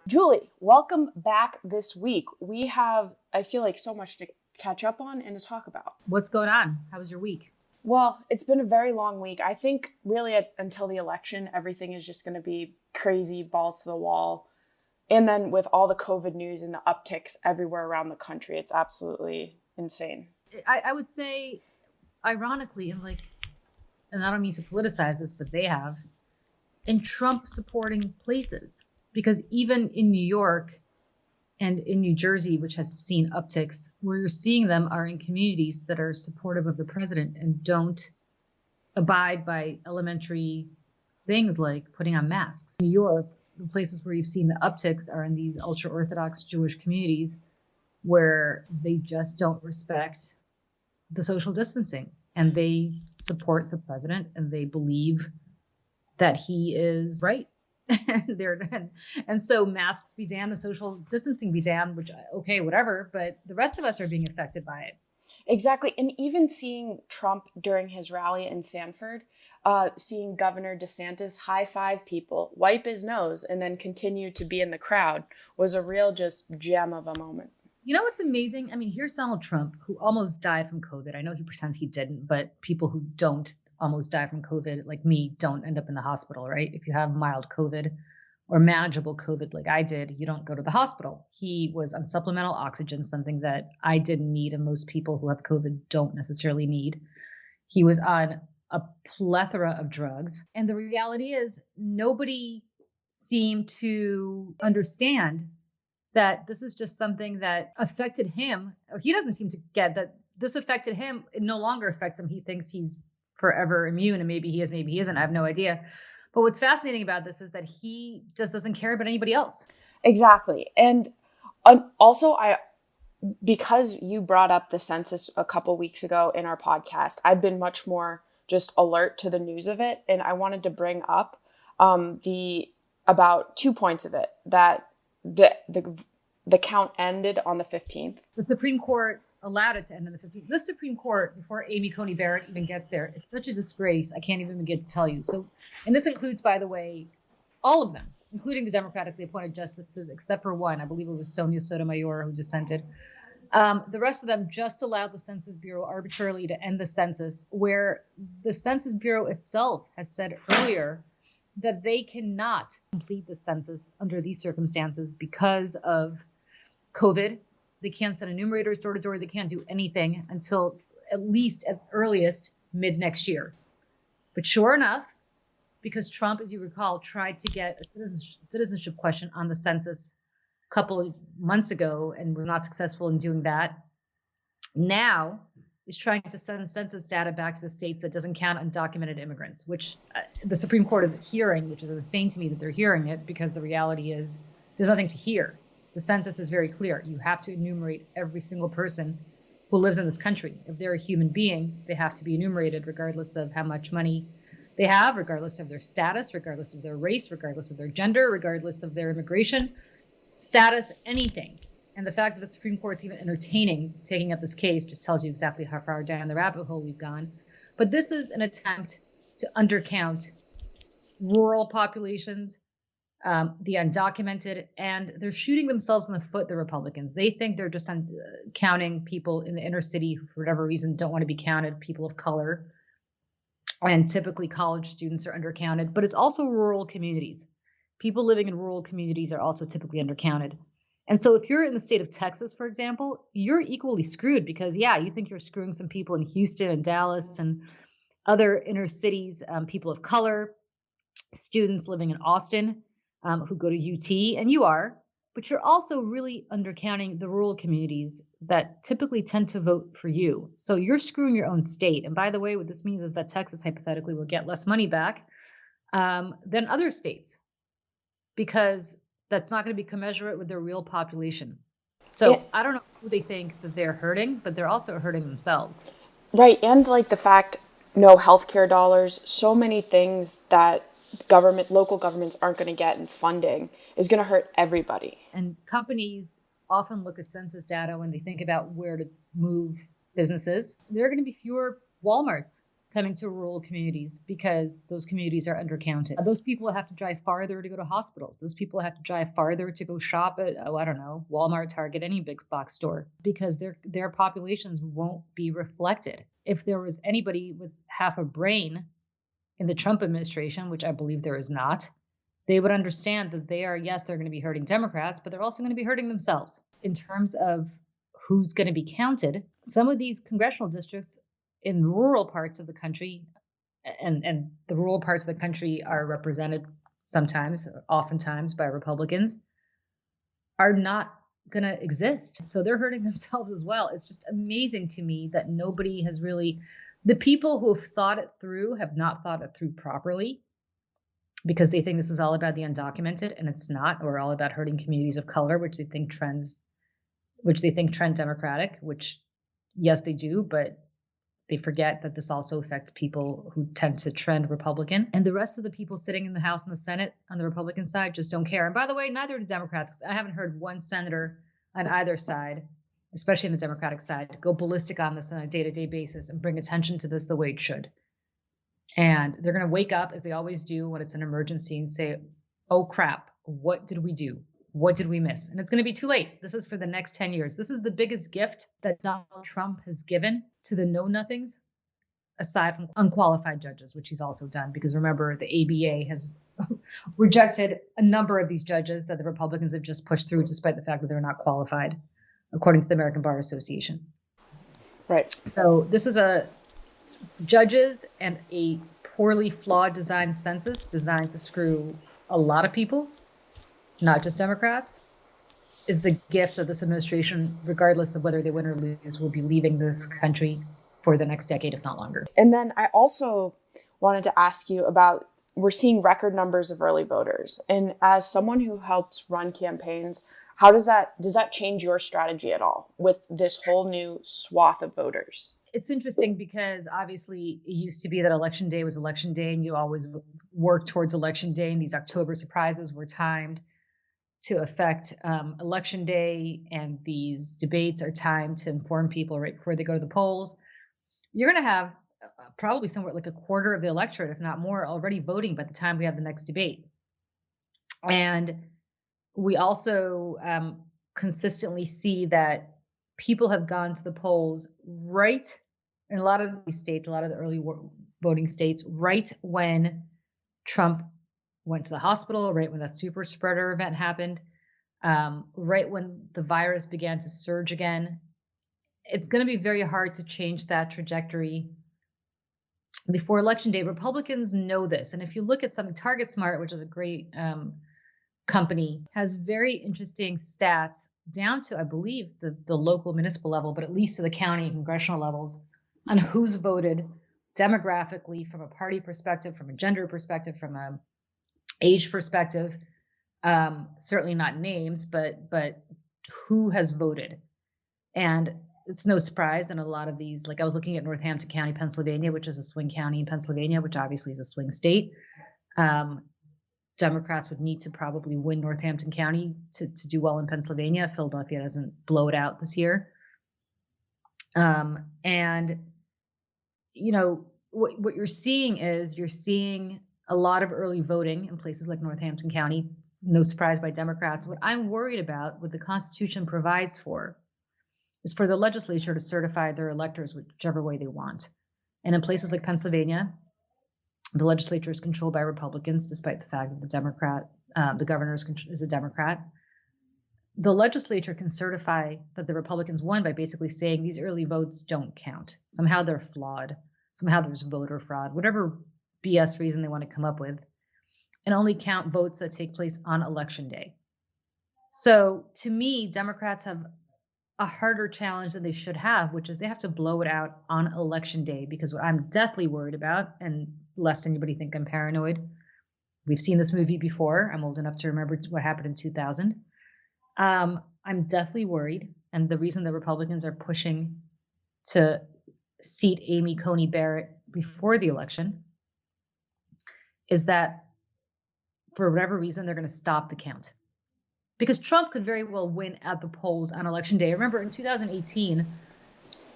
Julie, welcome back this week. We have, I feel like, so much to catch up on and to talk about. What's going on? How was your week? Well, it's been a very long week. I think really until the election, everything is just going to be crazy, balls to the wall. And then with all the COVID news and the upticks everywhere around the country, it's absolutely insane. I would say, ironically, and I don't mean to politicize this, but they have, in Trump supporting places. Because even in New York and in New Jersey, which has seen upticks, where you're seeing them are in communities that are supportive of the president and don't abide by elementary things like putting on masks. New York, the places where you've seen the upticks are in these ultra-Orthodox Jewish communities where they just don't respect the social distancing. And they support the president and they believe that he is right. And so masks be damned and social distancing be damned, which, okay, whatever. But the rest of us are being affected by it. Exactly. And even seeing Trump during his rally in Sanford, seeing Governor DeSantis high five people, wipe his nose, and then continue to be in the crowd was a real just gem of a moment. You know what's amazing? I mean, here's Donald Trump, who almost died from COVID. I know he pretends he didn't, but people who don't almost die from COVID, like me, don't end up in the hospital, right? If you have mild COVID or manageable COVID like I did, you don't go to the hospital. He was on supplemental oxygen, something that I didn't need and most people who have COVID don't necessarily need. He was on a plethora of drugs. And the reality is nobody seemed to understand that this is just something that affected him. He doesn't seem to get that this affected him. It no longer affects him. He thinks he's forever immune, and maybe he is, maybe he isn't. I have no idea. But what's fascinating about this is that he just doesn't care about anybody else. Exactly. And also, because you brought up the census a couple weeks ago in our podcast, I've been much more just alert to the news of it. And I wanted to bring up about 2 points of it, that the count ended on the 15th. The Supreme Court allowed it to end on the 15th. This Supreme Court, before Amy Coney Barrett even gets there, is such a disgrace. I can't even begin to tell you. So, and this includes, by the way, all of them, including the democratically appointed justices, except for one. I believe it was Sonia Sotomayor who dissented. The rest of them just allowed the Census Bureau arbitrarily to end the census, where the Census Bureau itself has said earlier that they cannot complete the census under these circumstances because of COVID. They can't send enumerators door to door. They can't do anything until at least at earliest mid next year. But sure enough, because Trump, as you recall, tried to get a citizenship question on the census a couple of months ago and was not successful in doing that, now is trying to send census data back to the states that doesn't count undocumented immigrants, which the Supreme Court is hearing, which is insane to me that they're hearing it, because the reality is there's nothing to hear. The census is very clear. You have to enumerate every single person who lives in this country. If they're a human being, they have to be enumerated regardless of how much money they have, regardless of their status, regardless of their race, regardless of their gender, regardless of their immigration status, anything. And the fact that the Supreme Court's even entertaining taking up this case just tells you exactly how far down the rabbit hole we've gone. But this is an attempt to undercount rural populations, the undocumented, and they're shooting themselves in the foot, the Republicans. They think they're just counting people in the inner city who, for whatever reason, don't want to be counted, people of color. And typically college students are undercounted, but it's also rural communities. People living in rural communities are also typically undercounted. And so if you're in the state of Texas, for example, you're equally screwed because, yeah, you think you're screwing some people in Houston and Dallas and other inner cities, people of color, students living in Austin, who go to UT, and you are, but you're also really undercounting the rural communities that typically tend to vote for you. So you're screwing your own state. And by the way, what this means is that Texas hypothetically will get less money back than other states, because that's not going to be commensurate with their real population. So yeah. I don't know who they think that they're hurting, but they're also hurting themselves. Right. And like the fact, no healthcare dollars, so many things that local governments aren't going to get in funding is going to hurt everybody. And companies often look at census data when they think about where to move businesses. There are going to be fewer Walmarts coming to rural communities because those communities are undercounted. Those people have to drive farther to go to hospitals. Those people have to drive farther to go shop at, I don't know, Walmart, Target, any big box store, because their populations won't be reflected. If there was anybody with half a brain in the Trump administration, which I believe there is not, they would understand that they're going to be hurting Democrats, but they're also going to be hurting themselves. In terms of who's going to be counted, some of these congressional districts in rural parts of the country, and the rural parts of the country are represented oftentimes by Republicans, are not going to exist. So they're hurting themselves as well. It's just amazing to me that nobody has really, the people who have thought it through have not thought it through properly, because they think this is all about the undocumented, and it's not, or all about hurting communities of color, which they think trend Democratic, which yes, they do, but they forget that this also affects people who tend to trend Republican. And the rest of the people sitting in the House and the Senate on the Republican side just don't care. And by the way, neither do Democrats, because I haven't heard one senator on either side, especially on the Democratic side, go ballistic on this on a day-to-day basis and bring attention to this the way it should. And they're going to wake up, as they always do when it's an emergency, and say, oh crap, what did we do? What did we miss? And it's going to be too late. This is for the next 10 years. This is the biggest gift that Donald Trump has given to the know-nothings, aside from unqualified judges, which he's also done. Because remember, the ABA has rejected a number of these judges that the Republicans have just pushed through, despite the fact that they're not qualified, according to the American Bar Association. Right. So this is judges and a poorly flawed designed census designed to screw a lot of people, not just Democrats, is the gift that this administration, regardless of whether they win or lose, will be leaving this country for the next decade, if not longer. And then I also wanted to ask you about, we're seeing record numbers of early voters. And as someone who helps run campaigns, how does that change your strategy at all with this whole new swath of voters? It's interesting because obviously it used to be that election day was election day, and you always work towards election day, and these October surprises were timed to affect election day, and these debates are timed to inform people right before they go to the polls. You're going to have probably somewhere like a quarter of the electorate, if not more, already voting by the time we have the next debate. And we also consistently see that people have gone to the polls right in a lot of these states, a lot of the early voting states, right when Trump went to the hospital, right when that super spreader event happened, right when the virus began to surge again. It's going to be very hard to change that trajectory before election day. Republicans know this. And if you look at something, Target Smart, which is a great company, has very interesting stats down to, I believe, the local municipal level, but at least to the county and congressional levels, on who's voted demographically, from a party perspective, from a gender perspective, from a age perspective, certainly not names, but who has voted. And it's no surprise in a lot of these, like I was looking at Northampton County, Pennsylvania, which is a swing county in Pennsylvania, which obviously is a swing state. Democrats would need to probably win Northampton County to do well in Pennsylvania. Philadelphia doesn't blow it out this year. And, you know, what you're seeing is a lot of early voting in places like Northampton County, no surprise by Democrats. What I'm worried about, what the Constitution provides for, is for the legislature to certify their electors whichever way they want. And in places like Pennsylvania, the legislature is controlled by Republicans, despite the fact that the governor is a Democrat. The legislature can certify that the Republicans won by basically saying these early votes don't count. Somehow they're flawed. Somehow there's voter fraud, whatever BS reason they want to come up with, and only count votes that take place on election day. So to me, Democrats have a harder challenge than they should have, which is they have to blow it out on election day. Because what I'm deathly worried about, and lest anybody think I'm paranoid, we've seen this movie before. I'm old enough to remember what happened in 2000. I'm deathly worried. And the reason the Republicans are pushing to seat Amy Coney Barrett before the election is that for whatever reason, they're going to stop the count. Because Trump could very well win at the polls on election day. Remember, in 2018,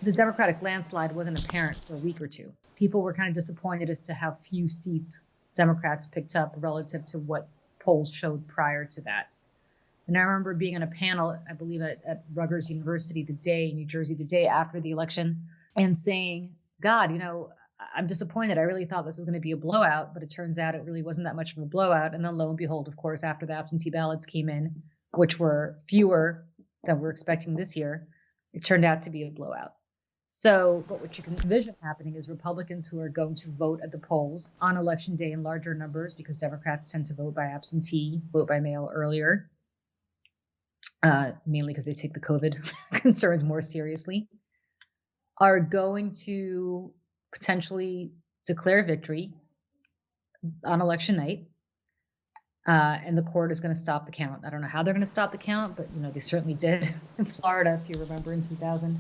the Democratic landslide wasn't apparent for a week or two. People were kind of disappointed as to how few seats Democrats picked up relative to what polls showed prior to that. And I remember being on a panel, I believe at Rutgers University in New Jersey, the day after the election, and saying, God, I'm disappointed. I really thought this was going to be a blowout, but it turns out it really wasn't that much of a blowout. And then lo and behold, of course, after the absentee ballots came in, which were fewer than we're expecting this year, it turned out to be a blowout. So, but what you can envision happening is Republicans who are going to vote at the polls on election day in larger numbers, because Democrats tend to vote by absentee, vote by mail earlier, mainly because they take the COVID concerns more seriously, are going to potentially declare victory on election night. And the court is going to stop the count. I don't know how they're going to stop the count, but they certainly did in Florida, if you remember, in 2000.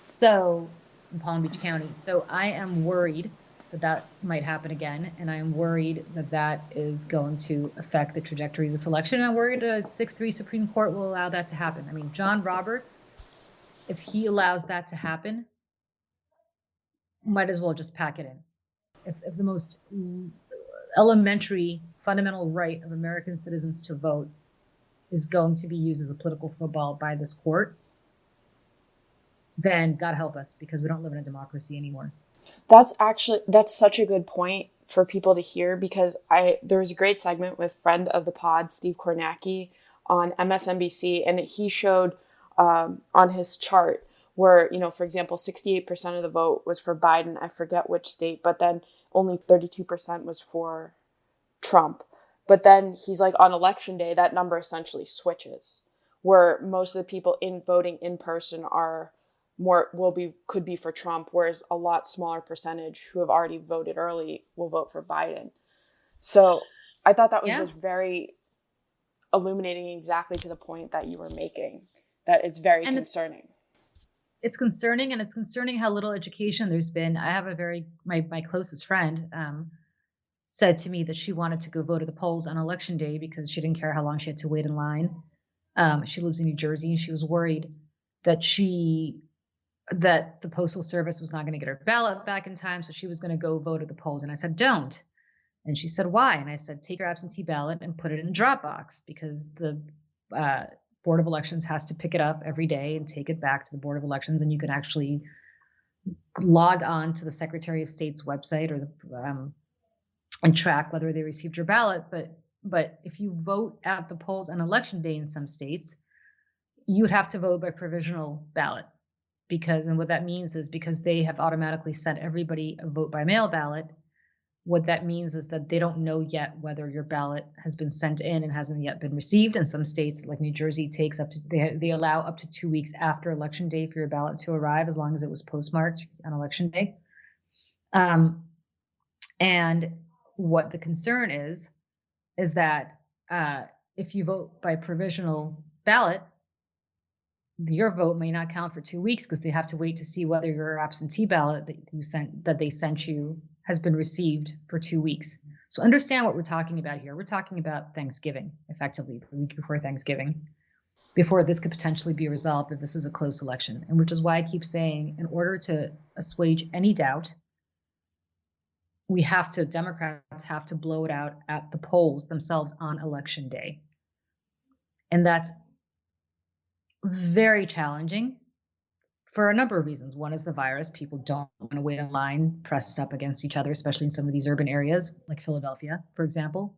So in Palm Beach County. So I am worried that might happen again, and I am worried that is going to affect the trajectory of this election. And I'm worried a 6-3 Supreme Court will allow that to happen. I mean, John Roberts, if he allows that to happen, might as well just pack it in. If the most elementary fundamental right of American citizens to vote is going to be used as a political football by this court, then God help us, because we don't live in a democracy anymore. That's such a good point for people to hear, because there was a great segment with friend of the pod, Steve Kornacki, on MSNBC, and he showed on his chart where, for example, 68% of the vote was for Biden. I forget which state, but then only 32% was for Trump. But then he's like, on election day, that number essentially switches, where most of the people voting in person could be for Trump, whereas a lot smaller percentage who have already voted early will vote for Biden. So I thought that was just very illuminating, exactly to the point that you were making, that it's very concerning. It's concerning, and it's concerning how little education there's been. I have my closest friend said to me that she wanted to go vote at the polls on election day because she didn't care how long she had to wait in line. She lives in New Jersey, and she was worried that the Postal Service was not going to get her ballot back in time, so she was going to go vote at the polls. And I said, don't. And she said, why? And I said, take your absentee ballot and put it in a drop box, because the Board of Elections has to pick it up every day and take it back to the Board of Elections, and you can actually log on to the Secretary of State's website or and track whether they received your ballot. But if you vote at the polls on election day in some states, you would have to vote by provisional ballot, and what that means is, because they have automatically sent everybody a vote by mail ballot, what that means is that they don't know yet whether your ballot has been sent in and hasn't yet been received. In some states, like New Jersey, takes they allow up to 2 weeks after election day for your ballot to arrive, as long as it was postmarked on election day. And what the concern is that if you vote by provisional ballot, your vote may not count for 2 weeks, because they have to wait to see whether your absentee ballot that they sent you has been received for 2 weeks. So understand what we're talking about here. We're talking about Thanksgiving, effectively, the week before Thanksgiving, before this could potentially be resolved if this is a close election. And which is why I keep saying, in order to assuage any doubt, Democrats have to blow it out at the polls themselves on election day. And that's very challenging for a number of reasons. One is the virus. People don't want to wait in line pressed up against each other, especially in some of these urban areas like Philadelphia, for example,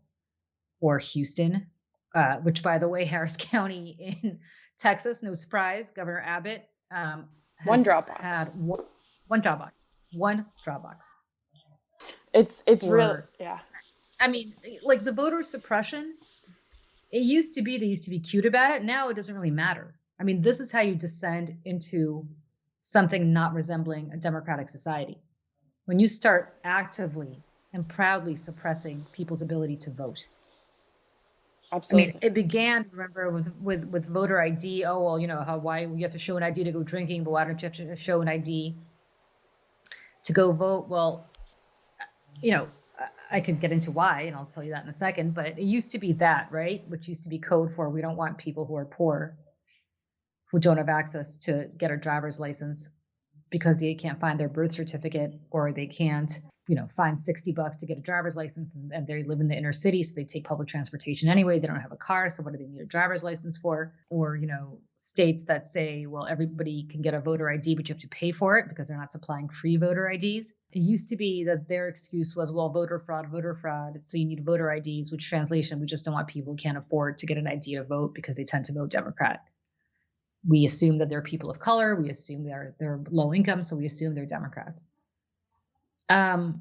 or Houston, which, by the way, Harris County in Texas, no surprise, Governor Abbott One drop box. had one drop box. One drop box. It's real. Yeah. I mean, like the voter suppression, they used to be cute about it. Now it doesn't really matter. I mean, this is how you descend into something not resembling a democratic society. When you start actively and proudly suppressing people's ability to vote. Absolutely. I mean, it began, remember, with voter ID. Oh, well, why you have to show an ID to go drinking, but why don't you have to show an ID to go vote? Well, I could get into why, and I'll tell you that in a second, but it used to be that, right? Which used to be code for, we don't want people who are poor, who don't have access to get a driver's license, because they can't find their birth certificate, or they can't, find $60 to get a driver's license, and they live in the inner city, so they take public transportation anyway. They don't have a car, so what do they need a driver's license for? Or, states that say, well, everybody can get a voter ID, but you have to pay for it because they're not supplying free voter IDs. It used to be that their excuse was, well, voter fraud, so you need voter IDs, which translation, we just don't want people who can't afford to get an ID to vote because they tend to vote Democrat. We assume that they're people of color. We assume they're low income, so we assume they're Democrats. That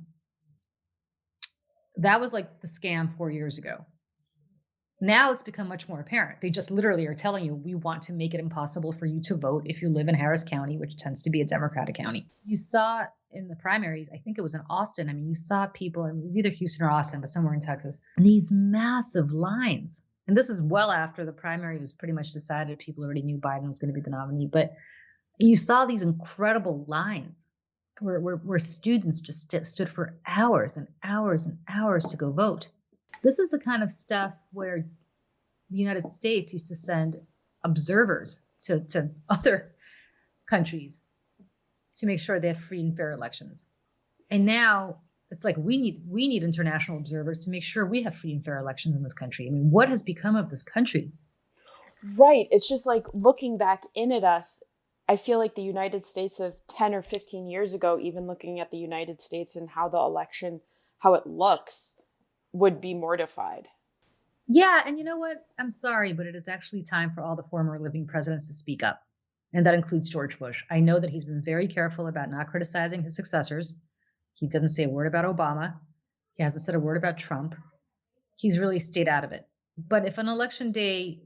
was like the scam 4 years ago. Now it's become much more apparent. They just literally are telling you, we want to make it impossible for you to vote if you live in Harris County, which tends to be a Democratic county. You saw in the primaries, I think it was in Austin. I mean, you saw people, and it was either Houston or Austin, but somewhere in Texas, these massive lines. And this is well after the primary was pretty much decided. People already knew Biden was going to be the nominee, but you saw these incredible lines where students just stood for hours and hours and hours to go vote. This is the kind of stuff where the United States used to send observers to other countries to make sure they had free and fair elections. And now it's like we need international observers to make sure we have free and fair elections in this country. I mean, what has become of this country? Right. It's just like looking back in at us, I feel like the United States of 10 or 15 years ago, even looking at the United States and how the election, how it looks, would be mortified. Yeah. And you know what? I'm sorry, but it is actually time for all the former living presidents to speak up. And that includes George Bush. I know that he's been very careful about not criticizing his successors. He doesn't say a word about Obama. He hasn't said a word about Trump. He's really stayed out of it. But if on election day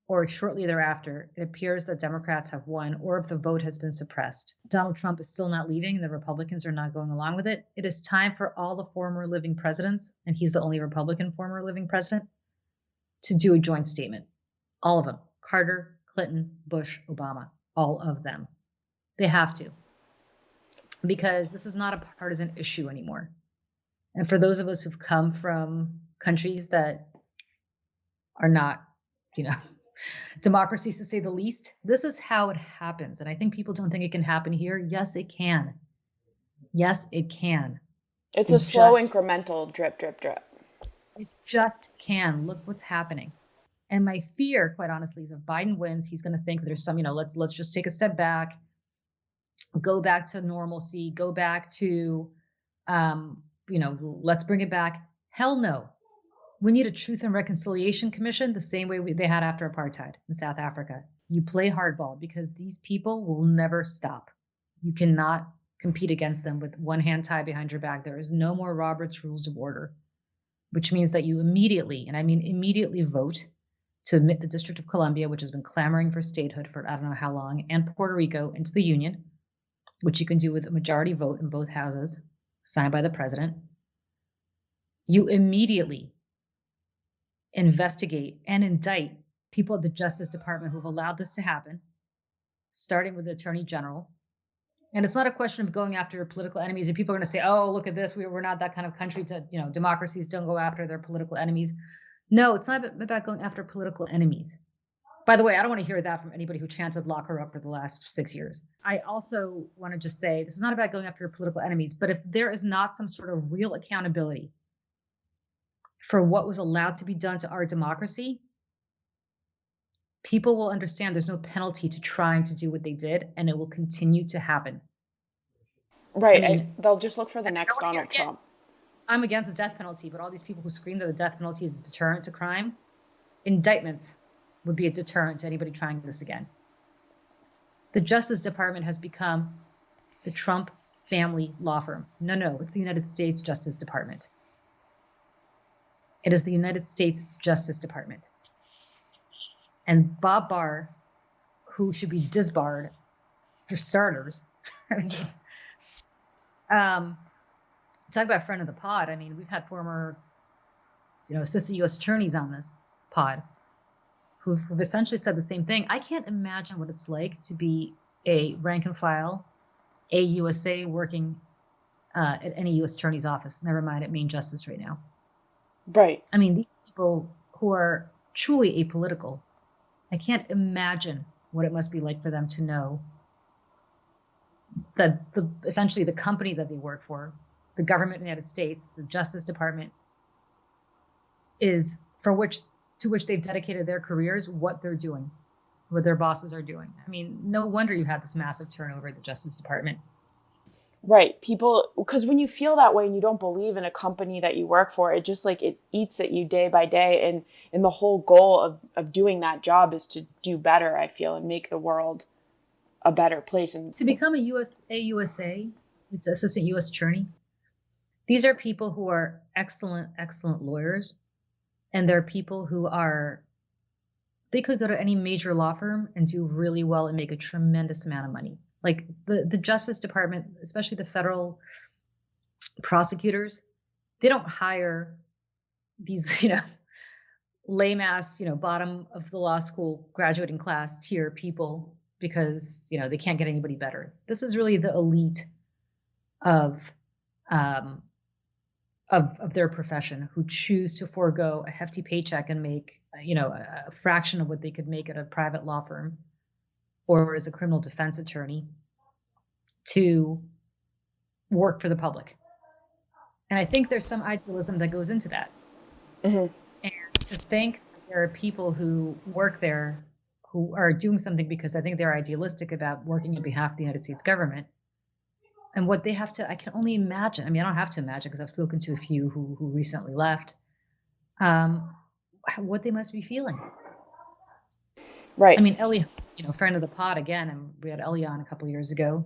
or shortly thereafter, it appears that Democrats have won, or if the vote has been suppressed, Donald Trump is still not leaving and the Republicans are not going along with it, it is time for all the former living presidents, and he's the only Republican former living president, to do a joint statement. All of them. Carter, Clinton, Bush, Obama. All of them. They have to. Because this is not a partisan issue anymore. And for those of us who've come from countries that are not, democracies to say the least, this is how it happens. And I think people don't think it can happen here. Yes, it can. Yes, it can. It's a slow, incremental drip, drip, drip. It just can. Look what's happening. And my fear, quite honestly, is if Biden wins, he's going to think there's some, let's just take a step back, go back to normalcy, go back to, let's bring it back. Hell no. We need a Truth and Reconciliation Commission the same way they had after apartheid in South Africa. You play hardball because these people will never stop. You cannot compete against them with one hand tied behind your back. There is no more Robert's Rules of Order, which means that you immediately, and I mean immediately, vote to admit the District of Columbia, which has been clamoring for statehood for I don't know how long, and Puerto Rico into the Union, which you can do with a majority vote in both houses, signed by the president. You immediately investigate and indict people at the Justice Department who've allowed this to happen, starting with the Attorney General. And it's not a question of going after your political enemies. And people are going to say, oh, look at this. We're not that kind of country to, democracies don't go after their political enemies. No, it's not about going after political enemies. By the way, I don't want to hear that from anybody who chanted lock her up for the last 6 years. I also want to just say this is not about going after your political enemies, but if there is not some sort of real accountability for what was allowed to be done to our democracy, people will understand there's no penalty to trying to do what they did, and it will continue to happen. Right. I mean, they'll just look for the next Donald Trump. I'm against the death penalty, but all these people who scream that the death penalty is a deterrent to crime, indictments would be a deterrent to anybody trying this again. The Justice Department has become the Trump family law firm. No, it's the United States Justice Department. It is the United States Justice Department. And Bob Barr, who should be disbarred for starters. Talk about friend of the pod. I mean, we've had former, assistant U.S. attorneys on this pod who've essentially said the same thing. I can't imagine what it's like to be a rank and file, AUSA working at any U.S. attorney's office, never mind at Main Justice right now. Right. I mean, these people who are truly apolitical, I can't imagine what it must be like for them to know essentially the company that they work for, the government in the United States, the Justice Department, is to which they've dedicated their careers, what they're doing, what their bosses are doing. I mean, no wonder you had this massive turnover at the Justice Department. Right. People, because when you feel that way and you don't believe in a company that you work for, it just like it eats at you day by day. And the whole goal of doing that job is to do better, I feel, and make the world a better place. And to become a USA, it's assistant U.S. attorney. These are people who are excellent lawyers. And they're people who they could go to any major law firm and do really well and make a tremendous amount of money. Like the Justice Department, especially the federal prosecutors, they don't hire these, lame ass, bottom of the law school graduating class tier people because, they can't get anybody better. This is really the elite of their profession who choose to forego a hefty paycheck and make, a fraction of what they could make at a private law firm or as a criminal defense attorney to work for the public. And I think there's some idealism that goes into that. Mm-hmm. And to think that there are people who work there who are doing something because I think they're idealistic about working on behalf of the United States government. And what they have to, I can only imagine. I mean, I don't have to imagine because I've spoken to a few who recently left, what they must be feeling. Right. I mean, Ellie, friend of the pod again, and we had Ellie on a couple of years ago.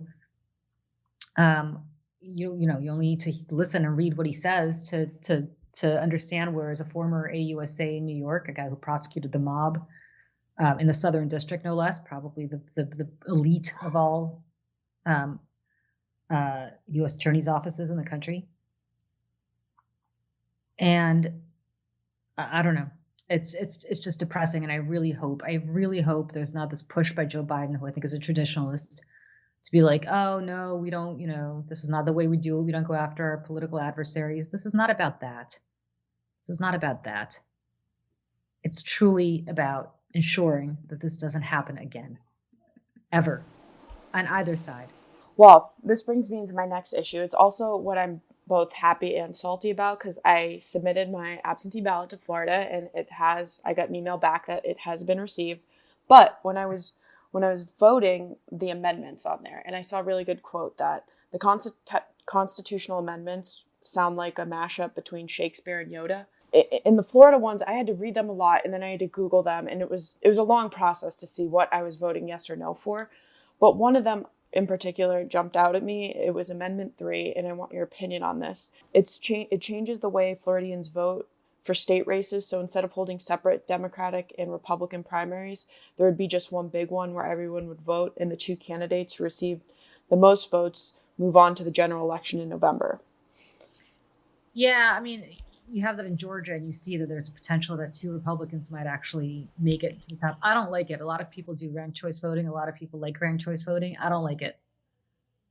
You only need to listen and read what he says to understand. Whereas a former AUSA in New York, a guy who prosecuted the mob in the Southern District, no less, probably the elite of all U.S. attorneys' offices in the country. And I don't know. It's just depressing. And I really hope there's not this push by Joe Biden, who I think is a traditionalist, to be like, oh, no, we don't, this is not the way we do it. We don't go after our political adversaries. This is not about that. It's truly about ensuring that this doesn't happen again, ever, on either side. Well, this brings me into my next issue. It's also what I'm both happy and salty about because I submitted my absentee ballot to Florida and I got an email back that it has been received. But when I was voting, the amendments on there, and I saw a really good quote that the constitutional amendments sound like a mashup between Shakespeare and Yoda. In the Florida ones, I had to read them a lot and then I had to Google them, and it was a long process to see what I was voting yes or no for. But one of them in particular jumped out at me. It was Amendment 3, and I want your opinion on this. It changes the way Floridians vote for state races. So instead of holding separate Democratic and Republican primaries, there would be just one big one where everyone would vote, and the two candidates who received the most votes move on to the general election in November. Yeah, I mean, you have that in Georgia, and you see that there's a potential that two Republicans might actually make it to the top. I don't like it. A lot of people do ranked choice voting. A lot of people like ranked choice voting. I don't like it.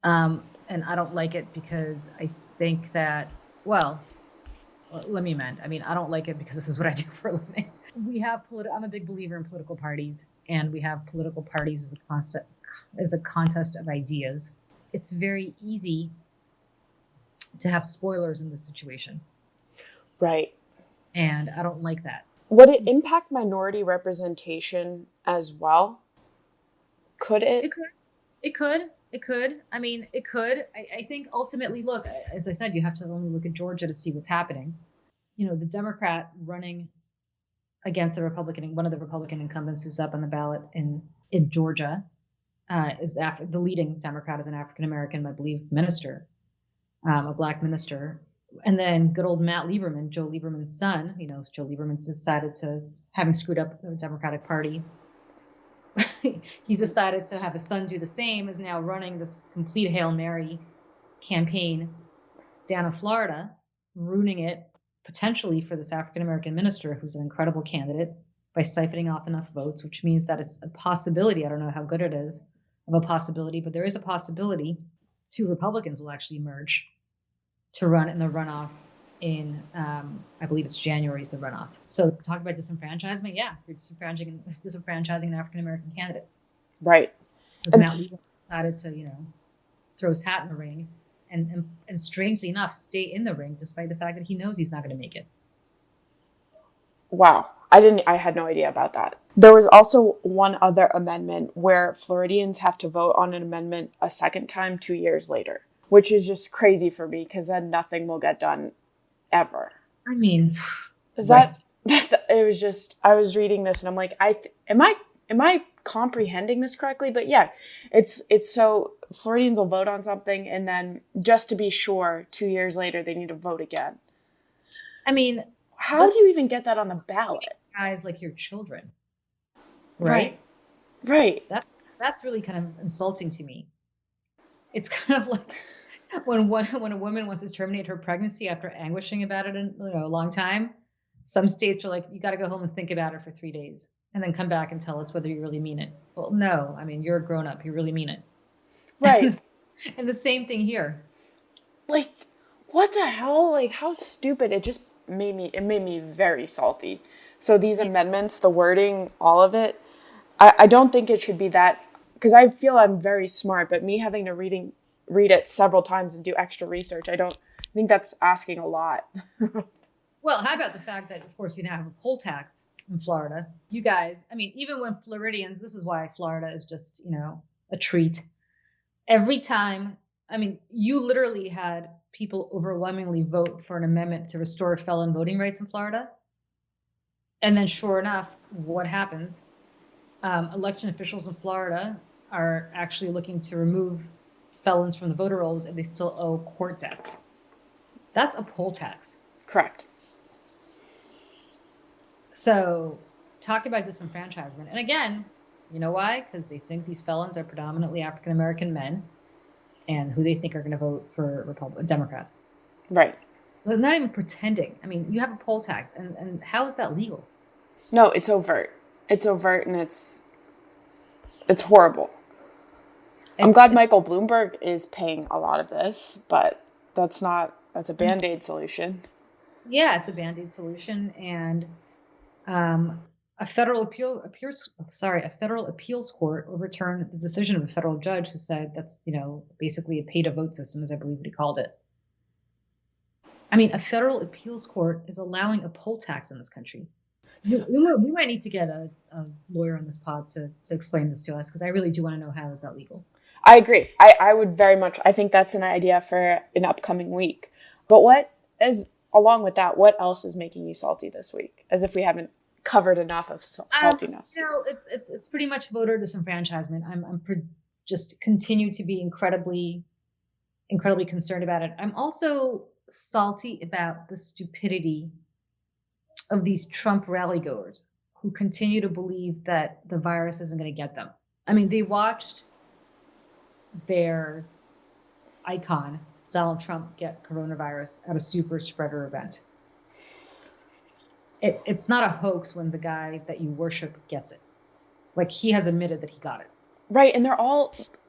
And I don't like it because I think that, well, let me amend. I mean, I don't like it because this is what I do for a living. I'm a big believer in political parties, and we have political parties as a contest of ideas. It's very easy to have spoilers in this situation. Right. And I don't like that. Would it impact minority representation as well? Could it? It could. I mean, it could. I think ultimately, look, as I said, you have to only look at Georgia to see what's happening. The Democrat running against one of the Republican incumbents who's up on the ballot in Georgia, is the leading Democrat is an African-American, I believe, minister, a black minister. And then good old Matt Lieberman, Joe Lieberman's son, Joe Lieberman decided to, having screwed up the Democratic Party, he's decided to have his son do the same, is now running this complete Hail Mary campaign down in Florida, ruining it potentially for this African-American minister who's an incredible candidate by siphoning off enough votes, which means that it's a possibility. I don't know how good it is of a possibility, but there is a possibility two Republicans will actually emerge to run in the runoff in, I believe it's January is the runoff. So talk about disenfranchisement. Yeah, you're disenfranchising an African-American candidate. Right. Because Matt Lieberman decided to, throw his hat in the ring and strangely enough, stay in the ring despite the fact that he knows he's not going to make it. Wow. I had no idea about that. There was also one other amendment where Floridians have to vote on an amendment a second time 2 years later, which is just crazy for me because then nothing will get done ever. I mean, is that it was just, I was reading this and I'm like, am I comprehending this correctly? But yeah, it's so Floridians will vote on something and then just to be sure 2 years later they need to vote again. I mean, how do you even get that on the ballot? Guys like your children, right? That's really kind of insulting to me. It's kind of like when a woman wants to terminate her pregnancy after anguishing about it in a long time. Some states are like, you got to go home and think about it for 3 days and then come back and tell us whether you really mean it. Well, no, I mean, you're a grown up. You really mean it. Right. And the same thing here. Like, what the hell? Like, how stupid. It just made me very salty. So these amendments, the wording, all of it, I don't think it should be that, because I feel I'm very smart, but me having to read it several times and do extra research, I think that's asking a lot. Well, how about the fact that, of course, you now have a poll tax in Florida? You guys, I mean, even when Floridians, this is why Florida is just, a treat. Every time, I mean, you literally had people overwhelmingly vote for an amendment to restore felon voting rights in Florida. And then sure enough, what happens? Election officials in Florida are actually looking to remove felons from the voter rolls and they still owe court debts. That's a poll tax. Correct. So talk about disenfranchisement. And again, you know why? Because they think these felons are predominantly African-American men and who they think are going to vote for Democrats. Right. They're not even pretending. I mean, you have a poll tax, and how is that legal? No, it's overt. It's overt, and it's horrible. I'm glad Michael Bloomberg is paying a lot of this, but that's a Band-Aid solution. Yeah, it's a Band-Aid solution, and a federal appeals court overturned the decision of a federal judge who said that's, basically a pay-to-vote system, as I believe he called it. I mean, a federal appeals court is allowing a poll tax in this country. We might need to get a lawyer on this pod to explain this to us, because I really do want to know how is that legal. I agree. I would very much. I think that's an idea for an upcoming week. But along with that, what else is making you salty this week? As if we haven't covered enough of saltiness. It's pretty much voter disenfranchisement. I'm just continue to be incredibly concerned about it. I'm also salty about the stupidity of these Trump rally goers who continue to believe that the virus isn't going to get them. I mean, they watched their icon, Donald Trump, get coronavirus at a super spreader event. It's not a hoax when the guy that you worship gets it. Like, he has admitted that he got it. Right, and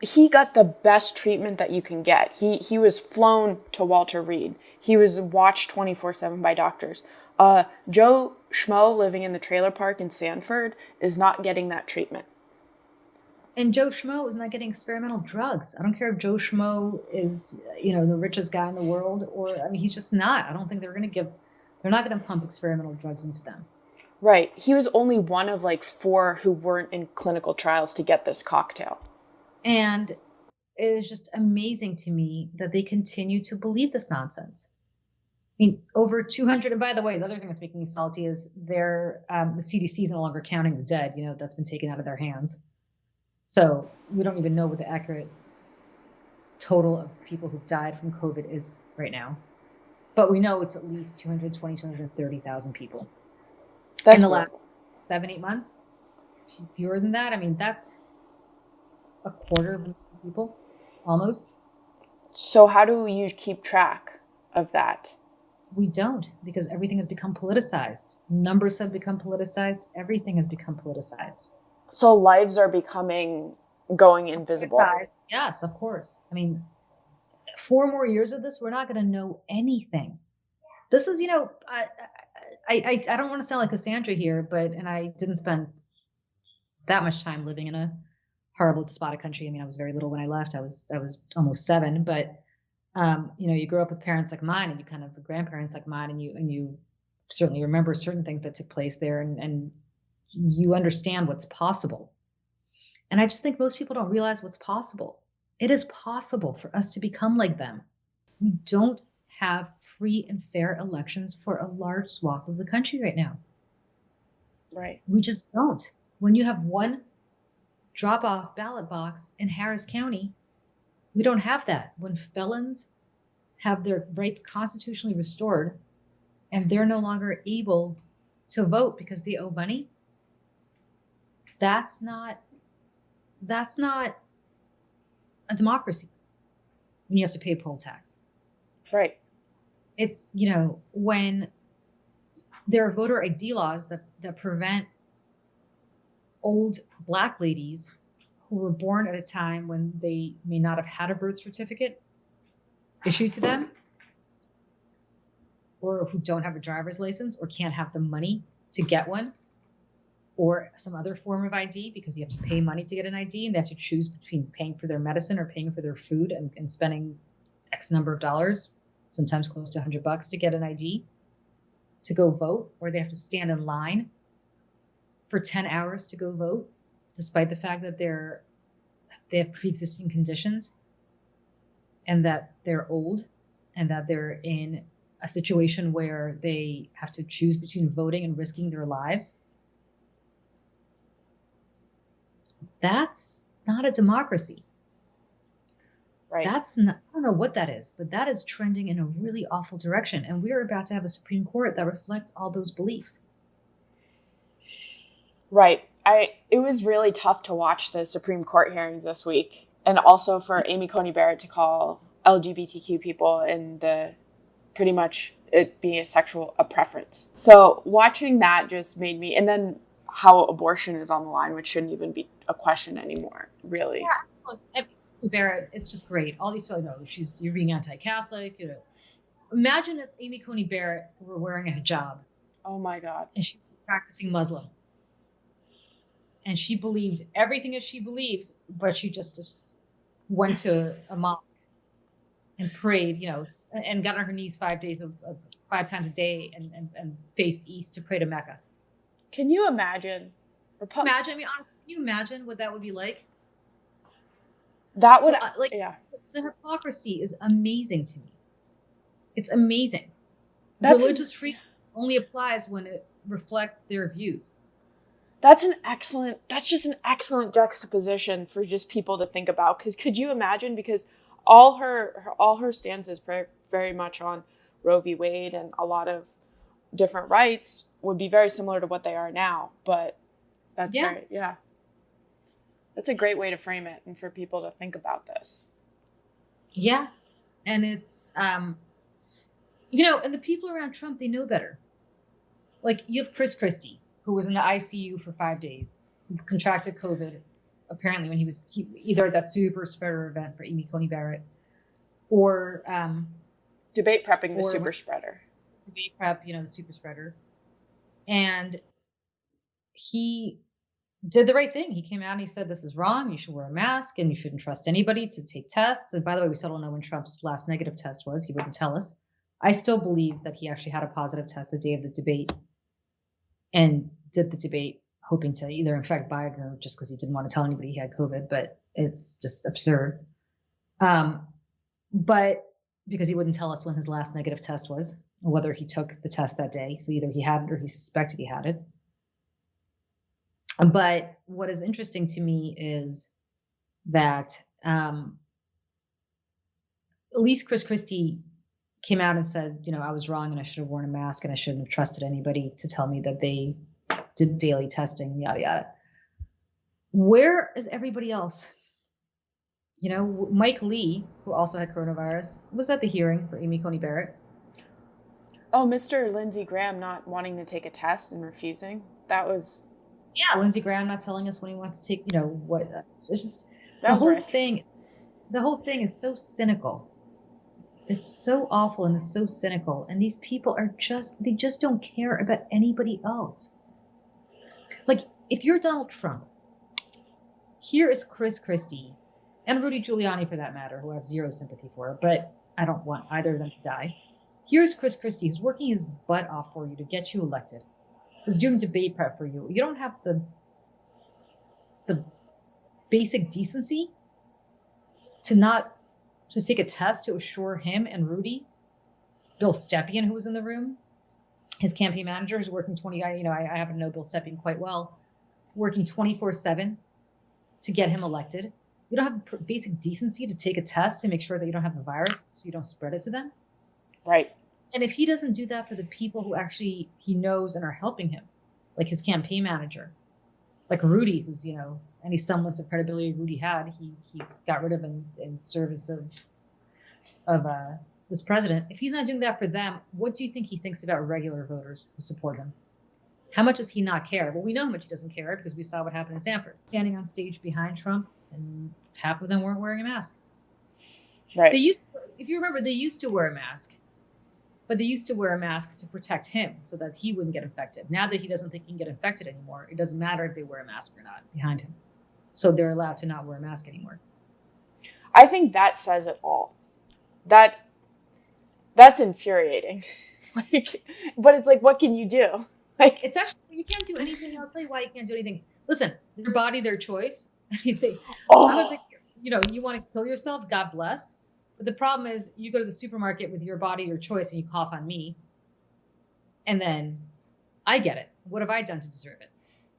he got the best treatment that you can get. He was flown to Walter Reed. He was watched 24/7 by doctors. Joe Schmo living in the trailer park in Sanford is not getting that treatment. And Joe Schmo is not getting experimental drugs. I don't care if Joe Schmo is, the richest guy in the world, he's just not. I don't think they're not going to pump experimental drugs into them. Right. He was only one of 4 who weren't in clinical trials to get this cocktail. And it is just amazing to me that they continue to believe this nonsense. I mean, over 200, and by the way, the other thing that's making me salty is the CDC is no longer counting the dead, that's been taken out of their hands. So we don't even know what the accurate total of people who've died from COVID is right now. But we know it's at least 220, 230,000 people. That's in the last 7-8 months. Fewer than that. I mean, that's a quarter of people, almost. So how do you keep track of that? We don't, because everything has become politicized. Numbers have become politicized. Everything has become politicized. So lives are going invisible. Yes, of course. I mean, 4 more years of this, we're not going to know anything. This is, I don't want to sound like Cassandra here, and I didn't spend that much time living in a horrible, despotic country. I mean, I was very little when I left. I was almost 7, but you grow up with parents like mine, and you kind of grandparents like mine, and you certainly remember certain things that took place there, and you understand what's possible. And I just think most people don't realize what's possible. It is possible for us to become like them. We don't have free and fair elections for a large swath of the country right now. Right. We just don't. When you have one drop-off ballot box in Harris County, we don't have that. When felons have their rights constitutionally restored and they're no longer able to vote because they owe money, that's not a democracy when you have to pay poll tax. Right. It's, when there are voter ID laws that prevent old Black ladies who were born at a time when they may not have had a birth certificate issued to them, or who don't have a driver's license or can't have the money to get one, or some other form of ID, because you have to pay money to get an ID, and they have to choose between paying for their medicine or paying for their food and spending X number of dollars, sometimes close to $100 to get an ID to go vote, or they have to stand in line for 10 hours to go vote, despite the fact that they have pre-existing conditions and that they're old and that they're in a situation where they have to choose between voting and risking their lives. That's not a democracy. Right. I don't know what that is, but that is trending in a really awful direction. And we're about to have a Supreme Court that reflects all those beliefs. Right. It was really tough to watch the Supreme Court hearings this week, and also for Amy Coney Barrett to call LGBTQ people and pretty much it being a preference. So watching that just made me, and then how abortion is on the line, which shouldn't even be a question anymore, really. Yeah, look, Barrett, it's just great. All these people know you're being anti-Catholic. Imagine if Amy Coney Barrett were wearing a hijab. Oh my God. And she was practicing Muslim. And she believed everything as she believes, but she just went to a mosque and prayed, and got on her knees 5 times a day and faced east to pray to Mecca. Can you imagine? Honestly, can you imagine what that would be like? That would, yeah. The hypocrisy is amazing to me. It's amazing. Religious freedom only applies when it reflects their views. That's just an excellent juxtaposition for just people to think about. Because could you imagine? Because all her stance is very much on Roe v. Wade, and a lot of different rights would be very similar to what they are now. But that's that's a great way to frame it and for people to think about this. Yeah. And it's, and the people around Trump, they know better. Like, you have Chris Christie, who was in the ICU for 5 days, who contracted COVID, apparently when he was either at that super spreader event for Amy Coney Barrett, or debate prepping the super spreader. Debate prep, the super spreader. And he did the right thing. He came out and he said, this is wrong. You should wear a mask and you shouldn't trust anybody to take tests. And by the way, we still don't know when Trump's last negative test was. He wouldn't tell us. I still believe that he actually had a positive test the day of the debate and did the debate hoping to either infect Biden or just because he didn't want to tell anybody he had COVID, but it's just absurd. But because he wouldn't tell us when his last negative test was, or whether he took the test that day. So either he had it or he suspected he had it. But what is interesting to me is that at least Chris Christie came out and said, I was wrong and I should have worn a mask and I shouldn't have trusted anybody to tell me that they did daily testing, yada, yada. Where is everybody else? Mike Lee, who also had coronavirus, was at the hearing for Amy Coney Barrett. Oh, Mr. Lindsey Graham not wanting to take a test and refusing. That was... Yeah, Lindsey Graham not telling us when he wants to take, what. It's just the whole thing. The whole thing is so cynical. It's so awful and it's so cynical. And these people they just don't care about anybody else. Like, if you're Donald Trump, Here is Chris Christie, and Rudy Giuliani for that matter, who I have zero sympathy for, but I don't want either of them to die. Here's Chris Christie, who's working his butt off for you to get you elected, who's doing debate prep for you. You don't have the basic decency to take a test to assure him and Rudy, Bill Stepien, who was in the room, his campaign manager, who's working I happen to know Bill Stepien quite well, working 24/7 to get him elected. You don't have the basic decency to take a test to make sure that you don't have the virus so you don't spread it to them. Right. And if he doesn't do that for the people who actually he knows and are helping him, like his campaign manager, like Rudy, who's, any semblance of credibility Rudy had, he got rid of in service of this president. If he's not doing that for them, what do you think he thinks about regular voters who support him? How much does he not care? Well, we know how much he doesn't care because we saw what happened in Sanford. Standing on stage behind Trump, and half of them weren't wearing a mask. Right. If you remember, they used to wear a mask, but they used to wear a mask to protect him so that he wouldn't get infected. Now that he doesn't think he can get infected anymore, it doesn't matter if they wear a mask or not behind him. So they're allowed to not wear a mask anymore. I think that says it all. That's infuriating. But it's like, what can you do? It's actually, you can't do anything. I'll tell you why you can't do anything. Listen, their body, their choice. You want to kill yourself, God bless. But the problem is you go to the supermarket with your body, your choice, and you cough on me. And then I get it. What have I done to deserve it?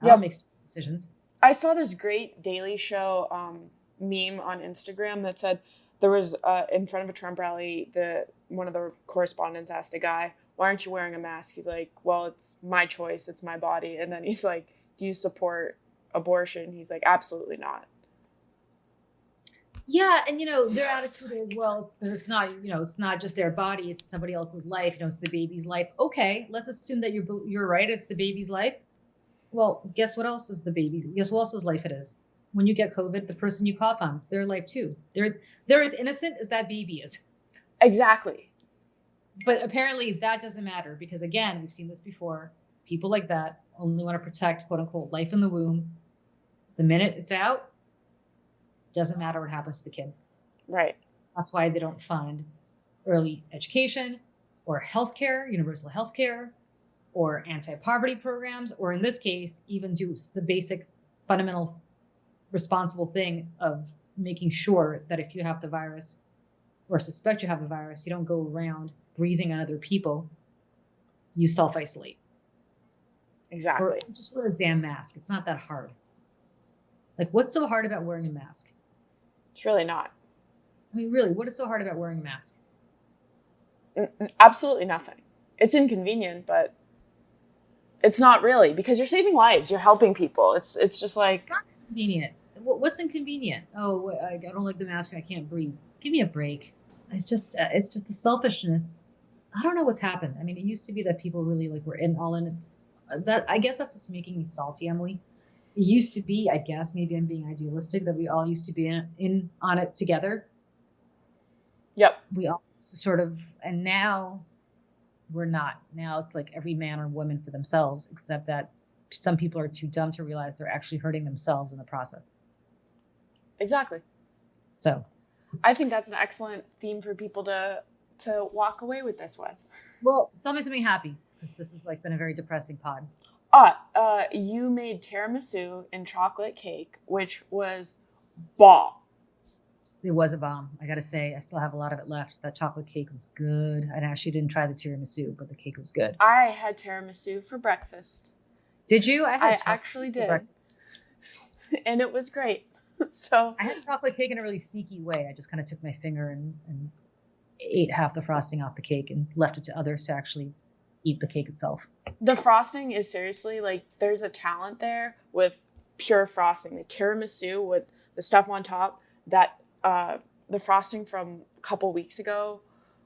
I don't make decisions. I saw this great Daily Show meme on Instagram that said there was in front of a Trump rally, one of the correspondents asked a guy, "Why aren't you wearing a mask?" He's like, "Well, it's my choice. It's my body." And then he's like, "Do you support abortion?" He's like, "Absolutely not." Yeah, and their attitude is, well, it's not, it's not just their body, it's somebody else's life, it's the baby's life. Okay, let's assume that you're right, it's the baby's life. Well, guess what else is the baby? Guess what else's life it is? When you get COVID, the person you cough on, it's their life too. They're as innocent as that baby is. Exactly. But apparently that doesn't matter because, again, we've seen this before. People like that only want to protect, quote unquote, life in the womb. The minute it's out, doesn't matter what happens to the kid. Right. That's why they don't fund early education or healthcare, universal healthcare, or anti-poverty programs, or in this case, even do the basic fundamental responsible thing of making sure that if you have the virus or suspect you have the virus, you don't go around breathing on other people. You self-isolate. Exactly. Or just wear a damn mask. It's not that hard. Like, what's so hard about wearing a mask? It's really not. I mean, really, what is so hard about wearing a mask? Absolutely nothing. It's inconvenient, but it's not really, because you're saving lives. You're helping people. It's just like... It's not convenient. What's inconvenient? Oh, I don't like the mask. I can't breathe. Give me a break. It's just the selfishness. I don't know what's happened. I mean, it used to be that people really were all in it. I guess that's what's making me salty, Emily. It used to be, I guess, maybe I'm being idealistic, that we all used to be in on it together. Yep. We all sort of, and now we're not. Now it's like every man or woman for themselves, except that some people are too dumb to realize they're actually hurting themselves in the process. Exactly. So I think that's an excellent theme for people to walk away with this with. Well, tell me something happy, because this has been a very depressing pod. You made tiramisu and chocolate cake, which was bomb. It was a bomb. I got to say, I still have a lot of it left. That chocolate cake was good. I actually didn't try the tiramisu, but the cake was good. I had tiramisu for breakfast. Did you? I actually did. And it was great. So I had chocolate cake in a really sneaky way. I just kind of took my finger and ate half the frosting off the cake and left it to others to actually eat the cake itself. The frosting is seriously, there's a talent there with pure frosting. The tiramisu with the stuff on top, that the frosting from a couple weeks ago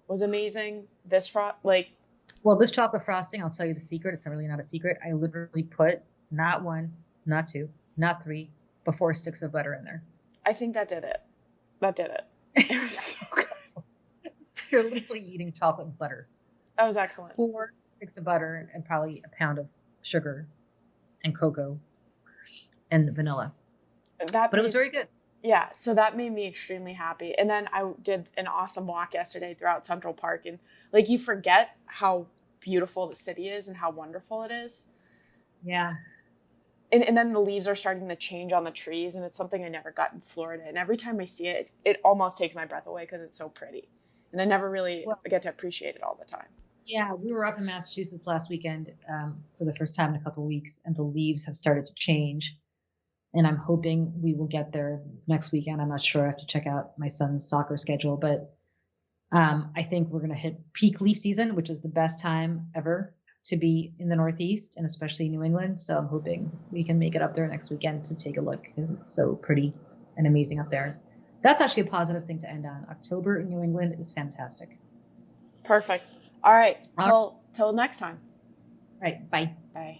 was amazing. This this chocolate frosting, I'll tell you the secret. It's really not a secret. I literally put not one, not two, not three, but 4 sticks of butter in there. I think that did it. It was so good. You're literally eating chocolate and butter. That was excellent. 4 sticks of butter and probably a pound of sugar and cocoa and vanilla. But it was very good. Yeah, so that made me extremely happy. And then I did an awesome walk yesterday throughout Central Park. And like, you forget how beautiful the city is and how wonderful it is. Yeah. And then the leaves are starting to change on the trees. And it's something I never got in Florida. And every time I see it, it almost takes my breath away because it's so pretty. And I never really get to appreciate it all the time. Yeah, we were up in Massachusetts last weekend for the first time in a couple of weeks, and the leaves have started to change. And I'm hoping we will get there next weekend. I'm not sure. I have to check out my son's soccer schedule, but I think we're going to hit peak leaf season, which is the best time ever to be in the Northeast and especially New England. So I'm hoping we can make it up there next weekend to take a look because it's so pretty and amazing up there. That's actually a positive thing to end on. October in New England is fantastic. Perfect. All right. Till next time. All right. Bye. Bye.